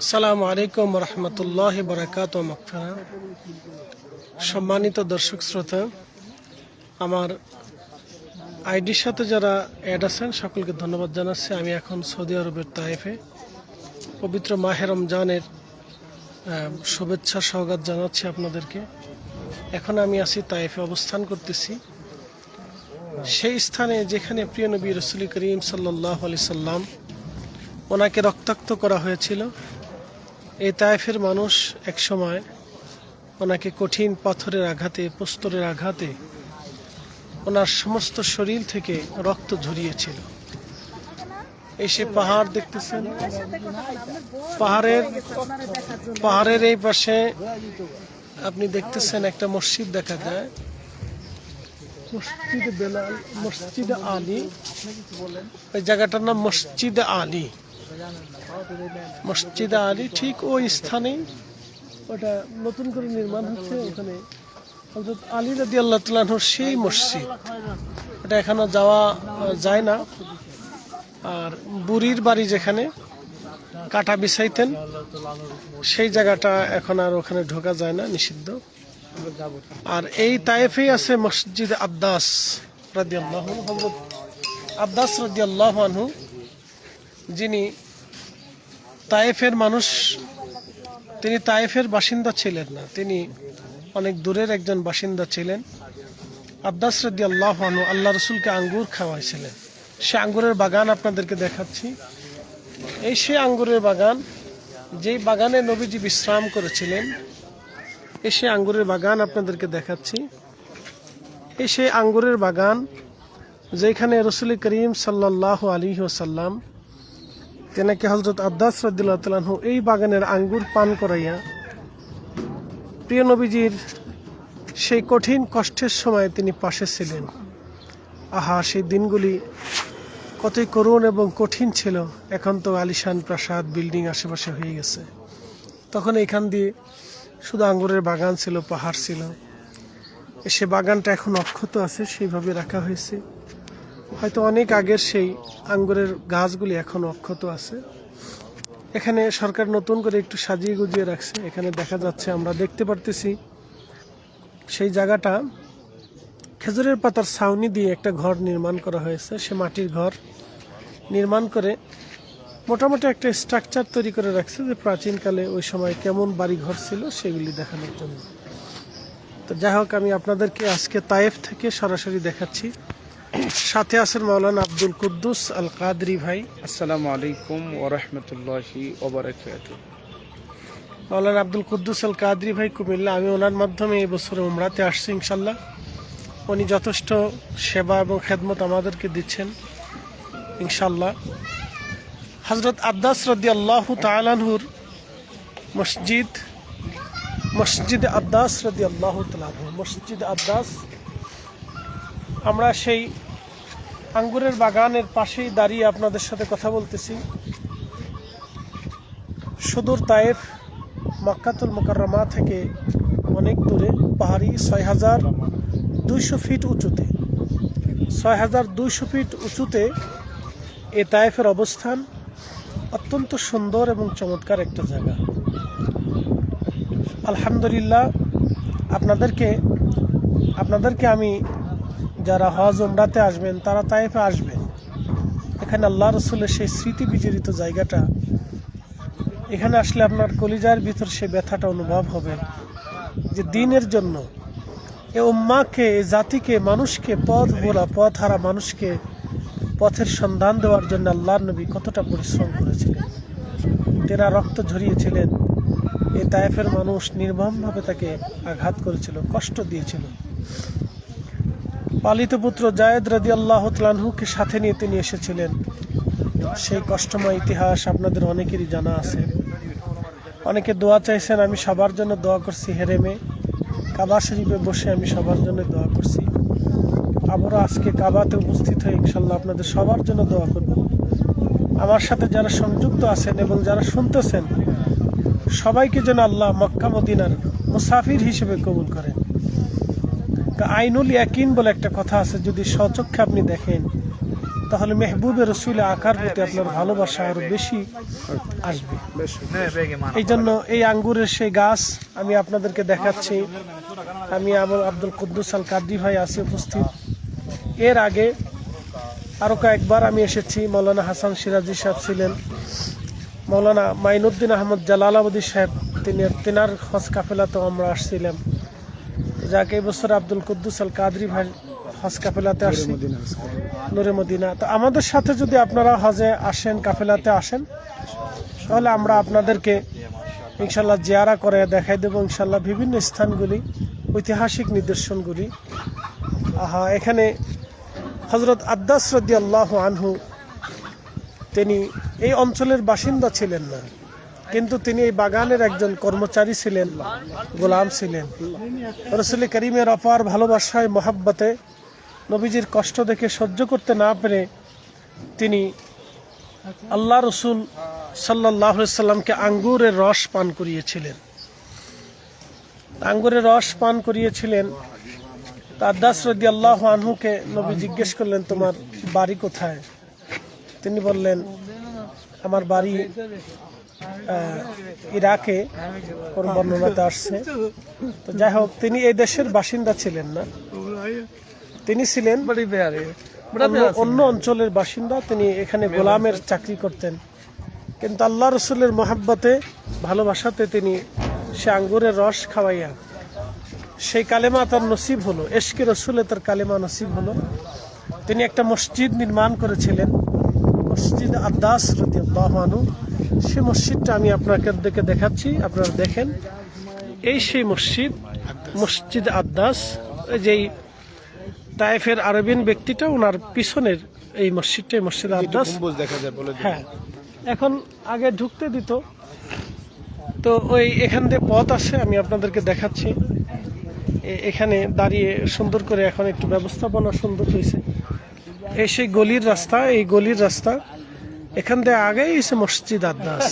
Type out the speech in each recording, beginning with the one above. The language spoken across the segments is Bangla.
আসসালামু আলাইকুম রহমতুল্লাহি বারাকাতুহু মাগফিরাহ। সম্মানিত দর্শক শ্রোতা, আমার আইডির সাথে যারা অ্যাড আছেন সকলকে ধন্যবাদ জানাচ্ছি। আমি এখন সৌদি আরবের তায়েফে পবিত্র মাহে রমজানের শুভেচ্ছা স্বাগত জানাচ্ছি আপনাদেরকে। এখন আমি আছি তায়েফে, অবস্থান করতেছি সেই স্থানে যেখানে প্রিয় নবী রাসূল করিম সাল্লাল্লাহু আলাইহি সাল্লাম ওনাকে রক্তাক্ত করা হয়েছিল। এই তায়েফের মানুষ একসময় ওনাকে কঠিন পাথরের আঘাতে, প্রস্তরের আঘাতে ওনার সমস্ত শরীর থেকে রক্ত ঝরিয়েছিল। এই সে পাহাড় দেখতেছেন, পাহাড়ের এই পাশে আপনি দেখতেছেন একটা মসজিদ দেখা যায়, মসজিদে বেলাল, মসজিদে আলী। ওই জায়গাটার নাম মসজিদে আলী। মসজিদে আলী ঠিক ওই স্থানেই ওটা নতুন করে নির্মাণ হচ্ছে। ওখানে হযরত আলী রাদিয়াল্লাহু তাআলা আনহুর সেই মসজিদ, এটা এখনো যাওয়া যায় না। আর বুড়ির বাড়ি যেখানে কাটা বিছাইতেন সেই জায়গাটা এখন আর ওখানে ঢোকা যায় না, নিষিদ্ধ। আর এই তায়েফেই আছে মসজিদ আব্বাস রাদিয়াল্লাহু আনহু। হযরত আব্বাস রাদিয়াল্লাহু আনহু, যিনি তায়েফের মানুষ, তিনি তায়েফের বাসিন্দা ছিলেন না, তিনি অনেক দূরের একজন বাসিন্দা ছিলেন। আব্বাস রাদিয়াল্লাহু আনহু আল্লাহ রসুলকে আঙ্গুর খাওয়াইছিলেন। সে আঙ্গুরের বাগান আপনাদেরকে দেখাচ্ছি। এই সে আঙ্গুরের বাগান, যেই বাগানে নবীজি বিশ্রাম করেছিলেন, এই সে আঙ্গুরের বাগান আপনাদেরকে দেখাচ্ছি। এই সে আঙ্গুরের বাগান যেখানে রাসূল করিম সাল্লাল্লাহু আলাইহি ওয়াসাল্লাম তেনাকে হযরত আব্বাস রাদিয়াল্লাহু তাআলা আনহু এই বাগানের আঙ্গুর পান করাইয়া প্রিয় নবীজির সেই কঠিন কষ্টের সময় তিনি পাশে ছিলেন। আহা, সেই দিনগুলি কতই করুণ এবং কঠিন ছিল। এখন তো আলিশান প্রাসাদ, বিল্ডিং আশেপাশে হয়ে গেছে। তখন এখান দিয়ে শুধু আঙ্গুরের বাগান ছিল, পাহাড় ছিল। সে বাগানটা এখন অক্ষত আছে, সেইভাবে রাখা হয়েছে। হয়তো অনেক আগের সেই আঙ্গুরের গাছগুলি এখন অক্ষত আছে। এখানে সরকার নতুন করে একটু সাজিয়ে গুজিয়ে রাখছে। এখানে দেখা যাচ্ছে, আমরা দেখতে পারতেছি সেই জায়গাটা খেজুরের পাতার ছাউনি দিয়ে একটা ঘর নির্মাণ করা হয়েছে। সে মাটির ঘর নির্মাণ করে মোটামুটি একটা স্ট্রাকচার তৈরি করে রাখছে, যে প্রাচীনকালে ওই সময় কেমন বাড়ি ঘর ছিল সেগুলি দেখানোর জন্য। তো যাই হোক, আমি আপনাদেরকে আজকে তায়েফ থেকে সরাসরি দেখাচ্ছি। সাথে আছেন মাওলানা আব্দুল কুদ্দুস আল কাদরি ভাই। আসসালামু আলাইকুম ওয়া রাহমাতুল্লাহি ওয়া বারাকাতুহু। মাওলানা আব্দুল কুদ্দুস আল কাদরি ভাই কুমিল্লা। আমি ওনার মাধ্যমে এই বছরে উমরাতে আসছি ইনশাল্লাহ। উনি যথেষ্ট সেবা এবং খেদমত আমাদেরকে দিচ্ছেন ইনশাল্লাহ। হযরত আব্বাস রাদিয়াল্লাহু তাআলা আনহুর মসজিদ, মসজিদ আব্বাস রাদিয়াল্লাহু তাআলা আনহু, মসজিদ আব্বাস। আমরা সেই আঙ্গুরের বাগানের পাশেই দাঁড়িয়ে আপনাদের সাথে কথা বলতেছি। সুদূর তায়েফ মক্কাতুল মুকাররমা থেকে অনেক দূরে, পাহাড়ি ৬,২০০ ফিট উঁচুতে, ৬,২০০ ফিট উঁচুতে এ তায়েফের অবস্থান। অত্যন্ত সুন্দর এবং চমৎকার একটা জায়গা। আলহামদুলিল্লাহ, আপনাদেরকে আমি, যারা হজ উমরাতে আসবেন তারা তায়েফে আসবেন। এখানে আল্লাহ রসুলের সেই স্মৃতি বিজড়িত জায়গাটা, এখানে আসলে আপনার কলিজার ভিতর সে ব্যথাটা অনুভব হবে যে দিনের জন্য এ উম্মাকে, এ জাতিকে, মানুষকে, পথ হারা মানুষকে পথের সন্ধান দেওয়ার জন্য আল্লাহর নবী কতটা পরিশ্রম করেছিলেন, তেরা রক্ত ঝরিয়েছিলেন। এই তায়েফের মানুষ নির্মমভাবে তাকে আঘাত করেছিল, কষ্ট দিয়েছিল। পালিত পুত্র জায়েদ রাদিয়াল্লাহু তাআলা আনহুকে সাথে নিয়ে তিনি এসেছিলেন। সেই কষ্টময় ইতিহাস আপনাদের অনেকেরই জানা আছে। অনেকে দোয়া চাইছেন, আমি সবার জন্য দোয়া করছি। হেরেমে কাবা শরীফে বসে আমি সবার জন্য দোয়া করছি। আবারও আজকে কাবাতে উপস্থিত হয়ে ইনশাল্লাহ আপনাদের সবার জন্য দোয়া করব। আমার সাথে যারা সংযুক্ত আছেন এবং যারা শুনতেছেন, সবাইকে যেন আল্লাহ মক্কা মদিনার মুসাফির হিসেবে কবুল করেন। আইনুল ইয়াকিন বলে একটা কথা আছে, যদি স্বচক্ষে আপনি দেখেন তাহলে মেহবুবে রসুল আকার প্রতি আপনার ভালোবাসা আরো বেশি আসবে। এই জন্য এই আঙ্গুরের সেই গাছ আমি আপনাদেরকে দেখাচ্ছি। আমি আব্দুল কুদ্দুস আল কাদরি ভাই আছি উপস্থিত। এর আগে আরো কয়েকবার আমি এসেছি। মৌলানা হাসান সিরাজি সাহেব ছিলেন, মৌলানা মাইনুদ্দিন আহমদ জালালাবাদী সাহেব তিনার হজ কাফেলাতেও আমরা আসছিলাম। যাকে এবছর আব্দুল কুদ্দুস আল কাদরি ভাই হজ কাফেলাতে আসছি, নূরে মদিনা। তো আমাদের সাথে যদি আপনারা হজে আসেন, কাফেলাতে আসেন, তাহলে আমরা আপনাদেরকে ইনশাল্লাহ জিয়ারা করে দেখাই দেবো ইনশাল্লাহ বিভিন্ন স্থানগুলি, ঐতিহাসিক নিদর্শনগুলি। এখানে হযরত আদ্দাস রাদিয়াল্লাহু আনহু তিনি এই অঞ্চলের বাসিন্দা ছিলেন না, কিন্তু তিনি এই বাগানের একজন কর্মচারী ছিলেন, গোলাম ছিলেন। রাসূল করিমের অপার ভালোবাসায় মহাব্বতে নবীজির কষ্ট দেখে সহ্য করতে না পেরে তিনি আল্লাহ রসুল সাল্লাল্লাহু আলাইহি সাল্লামকে আঙ্গুরের রস পান করিয়েছিলেন। আঙ্গুরের রস পান করিয়েছিলেন। আদ্দাস রাদিয়াল্লাহু আনহুকে নবী জিজ্ঞেস করলেন, তোমার বাড়ি কোথায়? তিনি বললেন, আমার বাড়ি ইরাকে, কোন বর্ণনাতে আসছে। তো যাই হোক, তিনি এই দেশের বাসিন্দা ছিলেন না, তিনি ছিলেন অন্য অঞ্চলের বাসিন্দা। তিনি এখানে গোলামের চাকরি করতেন, কিন্তু আল্লাহ রসুলের মহাব্বতে ভালোবাসাতে তিনি সে আঙ্গুরের রস খাওয়াইয়া সেই কালেমা তার নসিব হলো, এশকে রসুলে তার কালেমা নসিব হলো। তিনি একটা মসজিদ নির্মাণ করেছিলেন, মসজিদ আদ্দাস রাদিয়াল্লাহু আনহু। সেই মসজিদটা আমি আপনাদেরকে দেখাচ্ছি, আপনারা দেখেন। এই সেই মসজিদ, মসজিদ আদ্দাস। যেই তায়েফের আরবিয়ান ব্যক্তিটা, ওনার পিছনের এই মসজিদটাই মসজিদ আদ্দাস। হ্যাঁ, এখন আগে ঢুকতে দিত, তো ওই এখান দিয়ে পথ আছে, আমি আপনাদেরকে দেখাচ্ছি। এখানে দাঁড়িয়ে সুন্দর করে এখন একটু ব্যবস্থাপনা সুন্দর হয়েছে। এই সেই গলির রাস্তা, এই গলির রাস্তা এখান থেকে আগেই এসে মসজিদ আদ্দাস।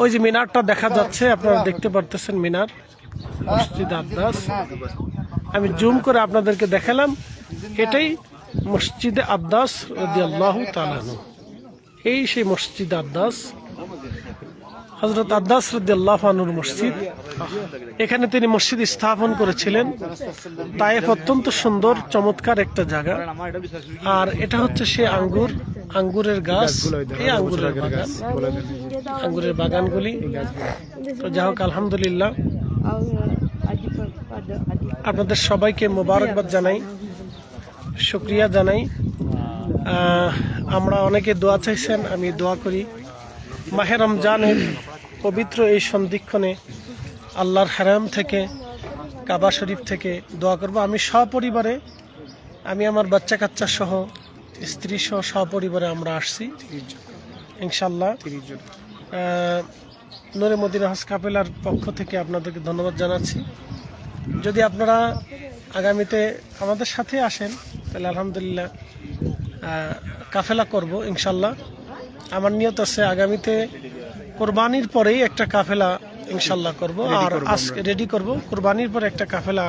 ওই যে মিনারটা দেখা যাচ্ছে, আপনারা দেখতে পারতেছেন মিনার, মসজিদ আদ্দাস। আমি জুম করে আপনাদেরকে দেখালাম, এটাই মসজিদে আদ্দাস রাদিয়াল্লাহু তাআলা আনহু। এই সেই মসজিদ আদ্দাস, হযরত আদ্দাস রাদিয়াল্লাহু আনহুর মসজিদ। এখানে তিনি মসজিদ স্থাপন করেছিলেন। তায়েফ অত্যন্ত সুন্দর চমৎকার একটা জায়গা। আর এটা হচ্ছে সে আঙ্গুরের গাছ, এই আঙ্গুরের বাগান, আঙ্গুরের বাগানগুলি। তো যাই হোক, আলহামদুলিল্লাহ, আপনাদের সবাইকে মোবারকবাদ জানাই, শুকরিয়া জানাই। আমরা অনেকে দোয়া চাইছেন, আমি দোয়া করি মাহে রমজানের পবিত্র এই সন্ধিক্ষণে আল্লাহর হারাম থেকে, কাবা শরীফ থেকে দোয়া করব। আমি সপরিবারে, আমি আমার বাচ্চা কাচ্চা সহ, স্ত্রী সহ সপরিবারে আমরা আসছি ইনশাল্লাহ। নূরে মদিনা হজ কাফেলার পক্ষ থেকে আপনাদেরকে ধন্যবাদ জানাচ্ছি। যদি আপনারা আগামীতে আমাদের সাথে আসেন, তাহলে আলহামদুলিল্লাহ কাফেলা করব ইনশাল্লাহ। আমার নিয়ত আছে আগামীতে কোরবানির পরেই একটা কাফেলা ইনশাল্লাহ করব, আর আজকে রেডি করব। কোরবানির পরে একটা কাফেলা,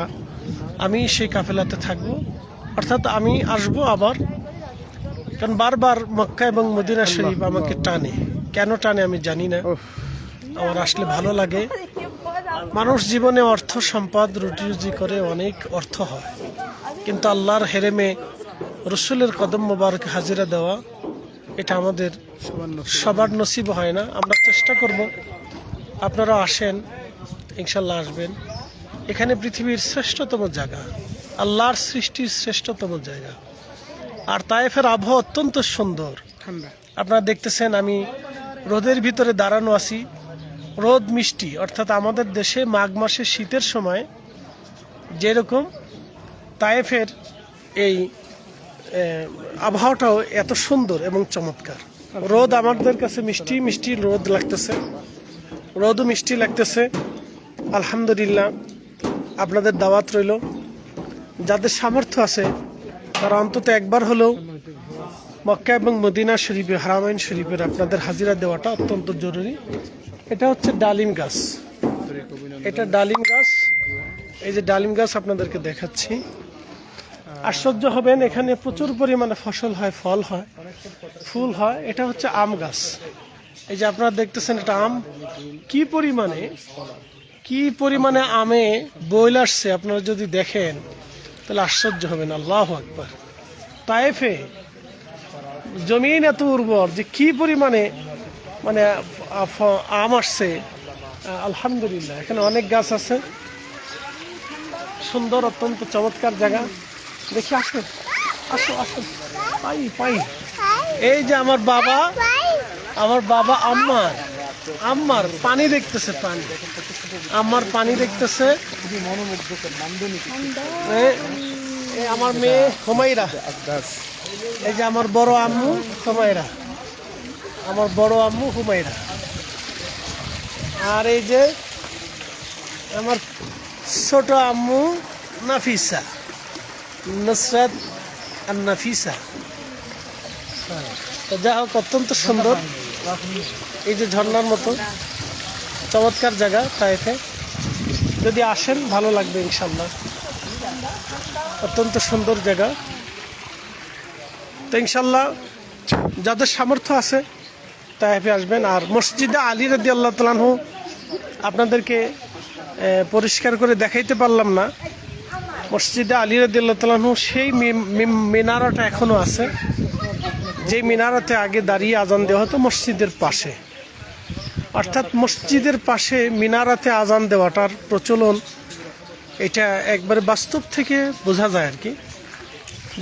আমি সেই কাফেলাতে থাকব, অর্থাৎ আমি আসব আবার। কারণ বারবার মক্কা এবং মদিনা শরীফ আমাকে টানে, কেন টানে আমি জানি না, আমার আসলে ভালো লাগে। মানুষ জীবনে অর্থ সম্পদ রুটি রুজি করে, অনেক অর্থ হয়, কিন্তু আল্লাহর হেরেমে রসুলের কদম মোবারক হাজিরা দেওয়া, এটা আমাদের সবার নসিব হয় না। আমরা চেষ্টা করব, আপনারা আসেন ইনশাল্লাহ, আসবেন। এখানে পৃথিবীর শ্রেষ্ঠতম জায়গা, আল্লাহর সৃষ্টির শ্রেষ্ঠতম জায়গা। আর তায়েফের আবহাওয়া অত্যন্ত সুন্দর, ঠান্ডা। আপনারা দেখতেছেন আমি রোদের ভিতরে দাঁড়ানো আছি, রোদ মিষ্টি। অর্থাৎ আমাদের দেশে মাঘ মাসে শীতের সময় যেরকম, তায়েফের এই আবহাওয়াটাও এত সুন্দর এবং চমৎকার। রোদ আমাদের কাছে মিষ্টি মিষ্টি রোদ লাগতেছে, রোদও মিষ্টি লাগতেছে। আলহামদুলিল্লাহ, আপনাদের দাওয়াত রইল। যাদের সামর্থ্য আছে তারা অন্তত একবার হলেও মক্কা এবং মদিনা শরীফে, হারামাইন শরীফের আপনাদের হাজিরা দেওয়াটা অত্যন্ত জরুরি। এটা হচ্ছে ডালিম গাছ, এটা ডালিম গাছ। এই যে ডালিম গাছ আপনাদেরকে দেখাচ্ছি। আশ্চর্য হবেন, এখানে প্রচুর পরিমাণে ফসল হয়, ফল হয়, ফুল হয়। এটা হচ্ছে আম গাছ। এই যে আপনারা দেখতেছেন, এটা আম। কি পরিমাণে আমে বইল আসছে, আপনারা যদি দেখেন তাহলে আশ্চর্য হবেন। আল্লাহু আকবার। তায়েফে জমিন এত উর্বর যে কি পরিমাণে মানে আম আসছে। আলহামদুলিল্লাহ, এখানে অনেক গাছ আছে, সুন্দর, অত্যন্ত চমৎকার জায়গা। দেখি, আসো আসো আসো, পাই। এই যে আমার বাবা আম্মার পানি দেখতেছে, পানি দেখতেছে। আমার মেয়ে হুমাইরা, এই যে আমার বড় আম্মু হুমাইরা, আর এই যে আমার ছোট আম্মু নাফিসা, নুসরাত আর নাফিসা। যা হোক, অত্যন্ত সুন্দর। এই যে ঝর্ণার মতো চমৎকার জায়গা তাইফে, যদি আসেন ভালো লাগবে ইনশাল্লাহ। অত্যন্ত সুন্দর জায়গা। তো ইনশাল্লাহ যাদের সামর্থ্য আছে তাইফে আসবেন। আর মসজিদে আলী রাদিয়াল্লাহু তাআলা আনহু আপনাদেরকে পরিষ্কার করে দেখাইতে পারলাম না। মসজিদে আলী রাদিয়াল্লাহু তাআলা আনহু সেই মিনারাটা এখনো আছে, যে মিনারাতে আগে দাঁড়িয়ে আজান দেওয়া হতো মসজিদের পাশে। অর্থাৎ মসজিদের পাশে মিনারাতে আজান দেওয়াটার প্রচলন, এটা একবারে বাস্তব থেকে বোঝা যায় আর কি।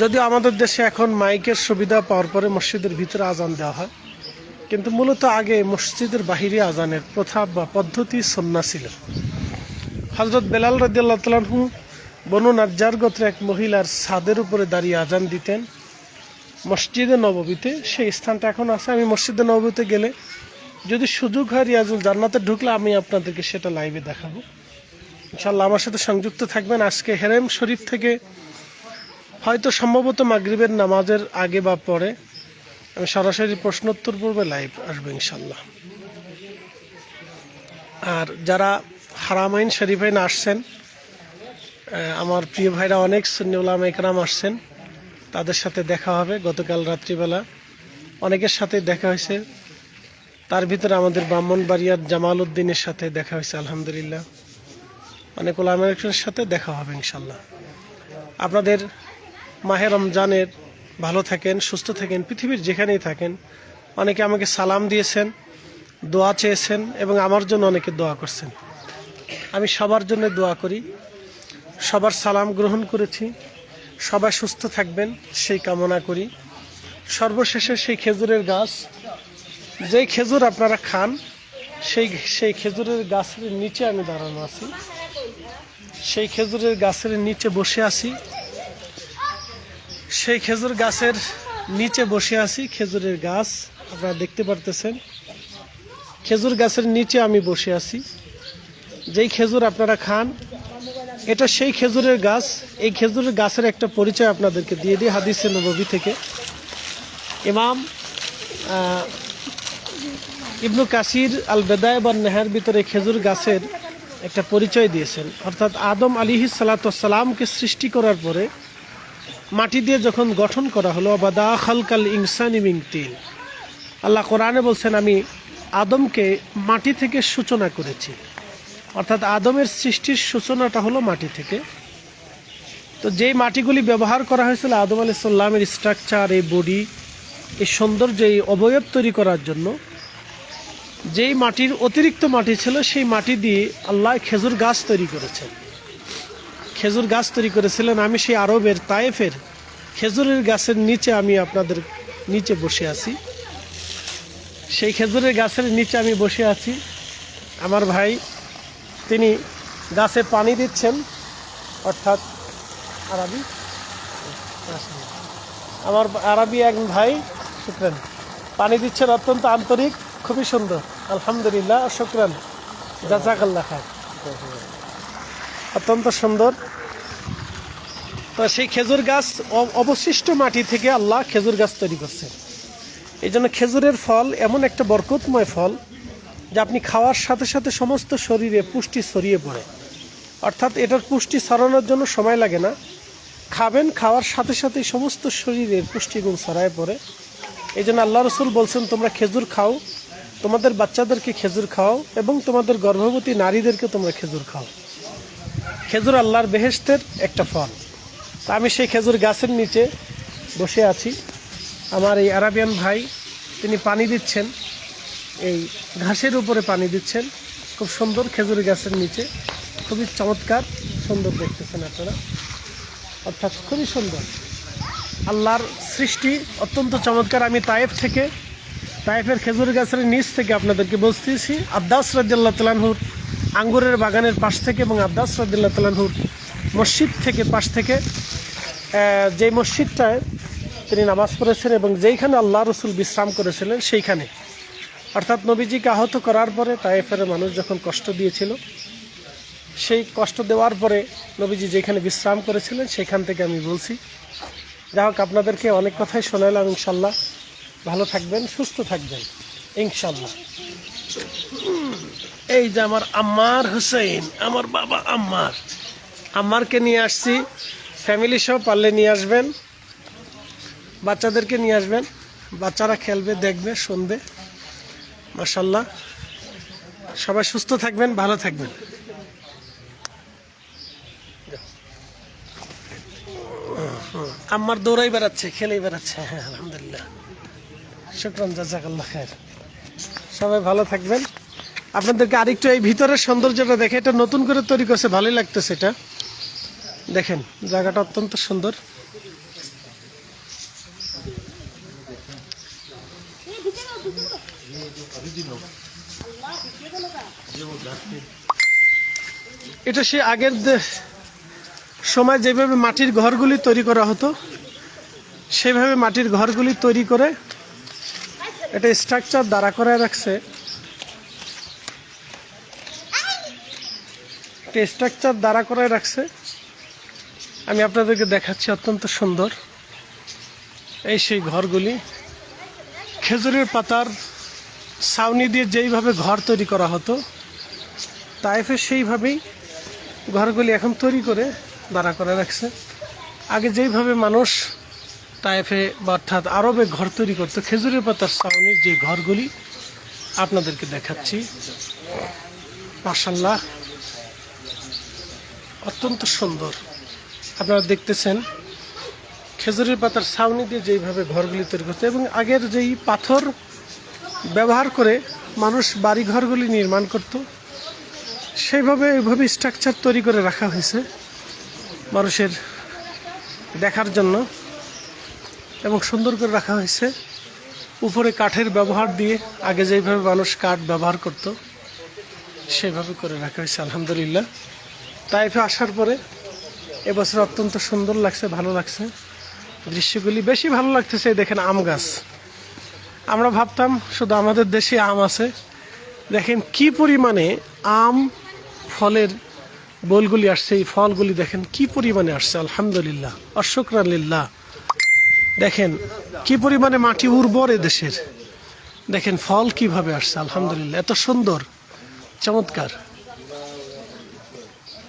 যদিও আমাদের দেশে এখন মাইকের সুবিধা পাওয়ার পরে মসজিদের ভিতরে আজান দেওয়া হয়, কিন্তু মূলত আগে মসজিদের বাহিরে আজানের প্রথা বা পদ্ধতি সুন্নাহ ছিল। হযরত বেলাল রাদিয়াল্লাহু তাআলা আনহু বনু নাজ্জার গোত্রের এক মহিলার ছাদের উপরে দাঁড়িয়ে আজান দিতেন মসজিদে নববীতে। সেই স্থানটা এখন আছে। আমি মসজিদে নববীতে গেলে যদি সুযোগ হয় রিয়াজুল জান্নাতে ঢুকলে আমি আপনাদেরকে সেটা লাইভে দেখাবো ইনশাআল্লাহ। আমার সাথে সংযুক্ত থাকবেন। আজকে হেরেম শরীফ থেকে হয়তো সম্ভবত মাগরিবের নামাজের আগে বা পরে আমি সরাসরি প্রশ্নোত্তর পূর্বে লাইভ আসবো ইনশাআল্লাহ। আর যারা হারামাইন শরীফাইন আসছেন, আমার প্রিয় ভাইরা অনেক সুন্নি উলামা ইকরাম আসছেন, তাদের সাথে দেখা হবে। গতকাল রাত্রিবেলা অনেকের সাথে দেখা হয়েছে, তার ভিতরে আমাদের ব্রাহ্মণবাড়িয়ার জামাল উদ্দিনের সাথে দেখা হয়েছে আলহামদুলিল্লাহ। অনেক উলামা ইকরামের সাথে দেখা হবে ইনশাল্লাহ। আপনাদের মাহে রমজানের ভালো থাকেন, সুস্থ থাকেন, পৃথিবীর যেখানেই থাকেন। অনেকে আমাকে সালাম দিয়েছেন, দোয়া চেয়েছেন এবং আমার জন্য অনেকে দোয়া করছেন। আমি সবার জন্য দোয়া করি, সবার সালাম গ্রহণ করেছি। সবাই সুস্থ থাকবেন সেই কামনা করি। সর্বশেষে সেই খেজুরের গাছ, যেই খেজুর আপনারা খান, সেই খেজুরের গাছের নিচে আমি দাঁড়ানো আছি, সেই খেজুরের গাছের নিচে বসে আছি, সেই খেজুর গাছের নিচে বসে আছি। খেজুরের গাছ আপনারা দেখতে পারতেছেন, খেজুর গাছের নিচে আমি বসে আছি। যেই খেজুর আপনারা খান, এটা সেই খেজুরের গাছ। এই খেজুরের গাছের একটা পরিচয় আপনাদেরকে দিয়ে দিই হাদিসে নববী থেকে। ইমাম ইবনু কাসির আল বেদায় বা নেহার ভিতরে খেজুর গাছের একটা পরিচয় দিয়েছেন। অর্থাৎ আদম আলাইহিস সালাতু ওয়াস সালামকে সৃষ্টি করার পরে মাটি দিয়ে যখন গঠন করা হলো, বাদা খালকাল ইনসানি মিন তিন, আল্লাহ কোরআনে বলছেন আমি আদমকে মাটি থেকে সূচনা করেছি। অর্থাৎ আদমের সৃষ্টির সূচনাটা হলো মাটি থেকে। তো যেই মাটিগুলি ব্যবহার করা হয়েছিল আদম আলাইহিস সালামের স্ট্রাকচার, এই বডি, এই সৌন্দর্য, এই অবয়ব তৈরি করার জন্য, যেই মাটির অতিরিক্ত মাটি ছিল সেই মাটি দিয়ে আল্লাহ খেজুর গাছ তৈরি করেছেন। খেজুর গাছ তৈরি করেছিলেন। আমি সেই আরবের তায়েফের খেজুরের গাছের নিচে আমি আপনাদের নিচে বসে আছি। সেই খেজুরের গাছের নিচে আমি বসে আছি। আমার ভাই তিনি গাছে পানি দিচ্ছেন, অর্থাৎ আরবি, আমার আরবি এক ভাই শুকরান পানি দিচ্ছেন, অত্যন্ত আন্তরিক, খুবই সুন্দর। আলহামদুলিল্লাহ, শুকরান, জাযাকাল্লাহ খায়র, অত্যন্ত সুন্দর। তো সেই খেজুর গাছ অবশিষ্ট মাটি থেকে আল্লাহ খেজুর গাছ তৈরি করছেন। এই জন্য খেজুরের ফল এমন একটা বরকতময় ফল যে আপনি খাওয়ার সাথে সাথে সমস্ত শরীরে পুষ্টি ছড়িয়ে পড়ে। অর্থাৎ এটার পুষ্টি ছড়ানোর জন্য সময় লাগে না, খাবেন, খাওয়ার সাথে সাথে সমস্ত শরীরের পুষ্টিগুণ ছড়ায় পড়ে। এই জন্য আল্লাহ রসুল বলছেন, তোমরা খেজুর খাও, তোমাদের বাচ্চাদেরকে খেজুর খাও এবং তোমাদের গর্ভবতী নারীদেরকে তোমরা খেজুর খাও। খেজুর আল্লাহর বেহেশতের একটা ফল। তা আমি সেই খেজুর গাছের নিচে বসে আছি। আমার এই আরাবিয়ান ভাই তিনি পানি দিচ্ছেন, এই ঘাসের উপরে পানি দিচ্ছেন, খুব সুন্দর খেজুর গাছের নিচে, খুবই চমৎকার সুন্দর দেখতেছেন আপনারা, অর্থাৎ খুবই সুন্দর আল্লাহর সৃষ্টি, অত্যন্ত চমৎকার। আমি তায়েফের খেজুর গাছের নিচ থেকে আপনাদেরকে বলতেছি, আব্বাস রাদিয়াল্লাহু তাআলা আনহুর আঙ্গুরের বাগানের পাশ থেকে এবং আব্বাস রাদিয়াল্লাহু তাআলা আনহুর মসজিদ থেকে পাশ থেকে, যেই মসজিদটায় তিনি নামাজ পড়েছেন এবং যেইখানে আল্লাহ রসুল বিশ্রাম করেছিলেন সেইখানে, অর্থাৎ নবীজিকে আহত করার পরে তায়েফের মানুষ যখন কষ্ট দিয়েছিল, সেই কষ্ট দেওয়ার পরে নবীজি যেখানে বিশ্রাম করেছিলেন সেইখান থেকে আমি বলছি। যাই হোক, আপনাদেরকে অনেক কথাই শোনালাম। ইনশাল্লাহ ভালো থাকবেন, সুস্থ থাকবেন ইনশাল্লাহ। এই যে আমার আম্মার হুসেইন, আমার বাবা আম্মারকে নিয়ে আসছি, ফ্যামিলি সহ পারলে নিয়ে আসবেন, বাচ্চাদেরকে নিয়ে আসবেন, বাচ্চারা খেলবে, দেখবে, শুনবে। মাশাল্লাহ, সবাই সুস্থ থাকবেন, ভালো থাকবেন। আম্মার দৌড়াই বেড়াচ্ছে, খেলেই বেড়াচ্ছে। হ্যাঁ, আলহামদুলিল্লাহ, শুকরান, জাযাকাল্লাহ খায়ের। সবাই ভালো থাকবেন। আপনাদেরকে আরেকটু এই ভিতরের সৌন্দর্যটা দেখে, এটা নতুন করে তৈরি করছে, ভালোই লাগতেছে। এটা দেখেন, জায়গাটা অত্যন্ত সুন্দর। এটা সে আগের সময় যেভাবে মাটির ঘরগুলি তৈরি করা হতো, সেভাবে মাটির ঘরগুলি তৈরি করে এটা স্ট্রাকচার দাঁড়া করায় রাখছে। আমি আপনাদেরকে দেখাচ্ছি, অত্যন্ত সুন্দর। এই সেই ঘরগুলি খেজুরের পাতার ছাউনি দিয়ে যেইভাবে ঘর তৈরি করা হতো তায়েফে, সেইভাবেই ঘরগুলি এখন তৈরি করে দাঁড়া করে রাখছে। আগে যেইভাবে মানুষ তায়েফে বা অর্থাৎ আরবে ঘর তৈরি করতো, খেজুরের পাতার ছাউনির যে ঘরগুলি আপনাদেরকে দেখাচ্ছি। মাশাআল্লাহ, অত্যন্ত সুন্দর। আপনারা দেখতেছেন খেজুরের পাতার ছাউনি দিয়ে যেইভাবে ঘরগুলি তৈরি করতো এবং আগের যেই পাথর ব্যবহার করে মানুষ বাড়ি ঘরগুলি নির্মাণ করত, সেইভাবে এইভাবে স্ট্রাকচার তৈরি করে রাখা হয়েছে মানুষের দেখার জন্য এবং সুন্দর করে রাখা হয়েছে। উপরে কাঠের ব্যবহার দিয়ে, আগে যেইভাবে মানুষ কাঠ ব্যবহার করত সেভাবে করে রাখা হয়েছে। আলহামদুলিল্লাহ, তাইফে আসার পরে এবছর অত্যন্ত সুন্দর লাগছে, ভালো লাগছে দৃশ্যগুলি। বেশি ভালো লাগতেছে দেখেন আম গাছ। আমরা ভাবতাম শুধু আমাদের দেশে আম আছে, দেখেন কি পরিমাণে আম ফলের বোলগুলি আসছে। এই ফলগুলি দেখেন কি পরিমাণে আসছে। আলহামদুলিল্লাহ, আশশুকরালিল্লাহ। দেখেন কি পরিমাণে মাটি উর্বর দেশের, দেখেন ফল কিভাবে আসছে। আলহামদুলিল্লাহ, এত সুন্দর, চমৎকার।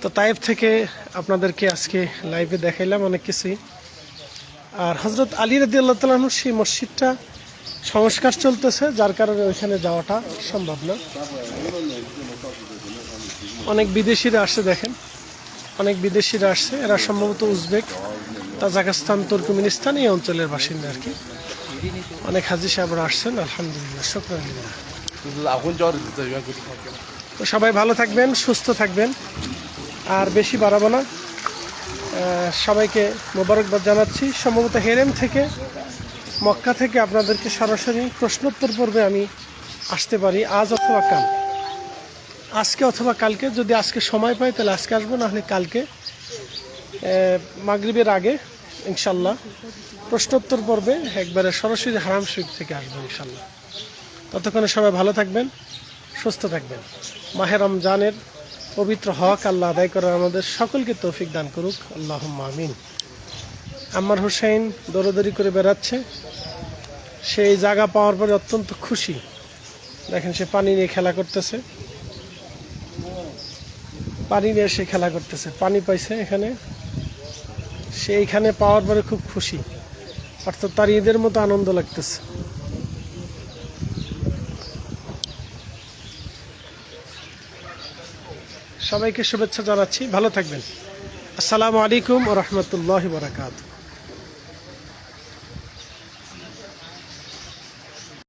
তো তায়েফ থেকে আপনাদেরকে আজকে লাইভে দেখাইলাম অনেক কিছুই। আর হযরত আলী রাদিয়াল্লাহু তাআলা আনহু সেই মসজিদটা সংস্কার চলতেছে, যার কারণে ওইখানে যাওয়াটা সম্ভব না। অনেক বিদেশিরা আসছে, দেখেন অনেক বিদেশিরা আসছে। এরা সম্ভবত উজবেক, তাজাকিস্তান, তুর্কমেনিস্তান এই অঞ্চলের বাসিন্দা আর কি। অনেক হাজি সাহেবরা আসছেন। আলহামদুলিল্লাহ, শুকরানিল্লাহ। তো সবাই ভালো থাকবেন, সুস্থ থাকবেন, আর বেশি বাড়াবো না। সবাইকে মোবারকবাদ জানাচ্ছি। সম্ভবত হেরেম থেকে, মক্কা থেকে আপনাদেরকে সরাসরি প্রশ্নোত্তর পর্বে আমি আসতে পারি আজ অথবা কাল, আজকে অথবা কালকে। যদি আজকে সময় পাই তাহলে আজকে আসবো, নাহলে কালকে মাগরিবের আগে ইনশাল্লাহ প্রশ্নোত্তর পর্বে একবারে সরাসরি হারাম শরীফ থেকে আসবো ইনশাল্লাহ। ততক্ষণে সবাই ভালো থাকবেন, সুস্থ থাকবেন। মাহে রমজানের পবিত্র হক আল্লাহ আদায় করার আমাদের সকলকে তৌফিক দান করুক, আল্লাহুম্মা আমিন। আম্মার হুসেইন দৌড়াদৌড়ি করে বেড়াচ্ছে, সেই জায়গা পাওয়ার পরে অত্যন্ত খুশি। দেখেন সে পানি নিয়ে খেলা করতেছে, পানি নিয়ে সে খেলা করতেছে, পানি পাইছে এখানে, সে এইখানে পাওয়ার পরে খুব খুশি, অর্থাৎ তার ঈদের মতো আনন্দ লাগতেছে। সবাইকে শুভেচ্ছা জানাচ্ছি, ভালো থাকবেন। আসসালামু আলাইকুম ওয়া রাহমাতুল্লাহি ওয়া বারাকাতুহু।